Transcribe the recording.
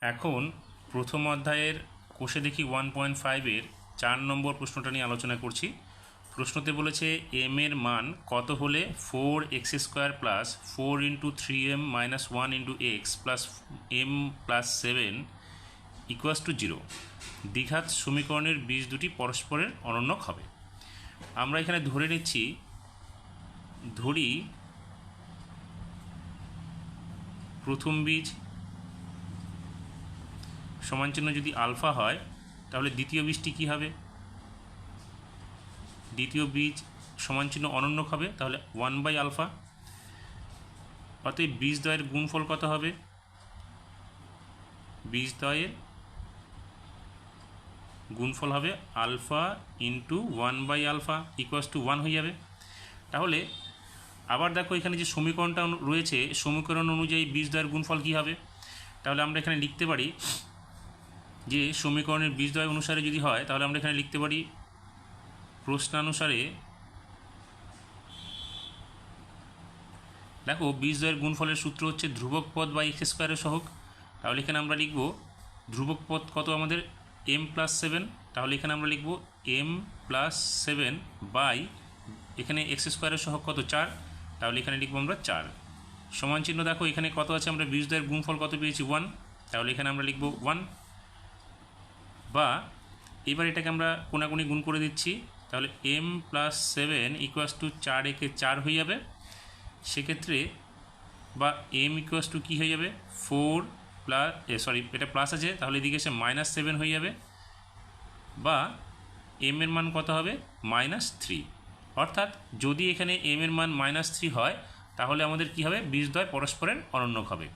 এখন প্রথম অধ্যায়ের কোষে দেখি 1.5-এর 4 নম্বর প্রশ্নটা নিয়ে আলোচনা করছি। প্রশ্নতে বলেছে এম এর মান কত হলে 4x² plus 4 into 3m minus 1 into x plus m plus 7 equals to 0 দ্বিঘাত সমীকরণের বীজ দুটি পরস্পরের অনন্যক হবে। আমরা এখানে ধরে নিচ্ছি, ধরি প্রথম বীজ সমান চিহ্ন যদি আলফা হয় তাহলে দ্বিতীয় বীজটি কী হবে? দ্বিতীয় বীজ সমান চিহ্ন অনন্যক হবে, তাহলে 1/α। অতএব বীজদ্বয়ের গুণফল কত হবে? বীজদ্বয়ের গুণফল হবে আলফা ইন্টু 1/α ইকুয়াস টু 1 হয়ে যাবে। তাহলে আবার দেখো এখানে যে সমীকরণটা রয়েছে, সমীকরণ অনুযায়ী বীজদ্বয়ের গুণফল কী হবে? তাহলে আমরা এখানে লিখতে পারি যে সমীকরণের বীজদ্বয় অনুসারে যদি হয় তাহলে আমরা এখানে লিখতে পারি প্রশ্নানুসারে। দেখো বীজদ্বয়ের গুণফলের সূত্র হচ্ছে ধ্রুবক পদ বাই x² সহগ। তাহলে এখানে আমরা লিখব ধ্রুবক পদ কত আমাদের m প্লাস 7, তাহলে এখানে আমরা লিখব m প্লাস 7 বাই এখানে x² সহগ কত 4, তাহলে এখানে লিখব আমরা 4 সমান চিহ্ন। দেখো এখানে কত আছে, আমরা বীজদ্বয়ের গুণফল কত পেয়েছি 1, তাহলে এখানে আমরা লিখব 1। বা এবার এটাকে আমরা কোনাকুনি গুণ করে দিচ্ছি, তাহলে m প্লাস 7 ইকুয়াস টু 4 একে 4 হয়ে যাবে। সেক্ষেত্রে বা m ইকুয়াস টু কী হয়ে যাবে 4 প্লাস এটা প্লাস আছে, তাহলে এদিকে এসে -7 হয়ে যাবে। বা m এর মান কত হবে -3। অর্থাৎ যদি এখানে m এর মান -3 হয় তাহলে আমাদের কী হবে? বীজদ্বয় পরস্পরের অনন্যক হবে।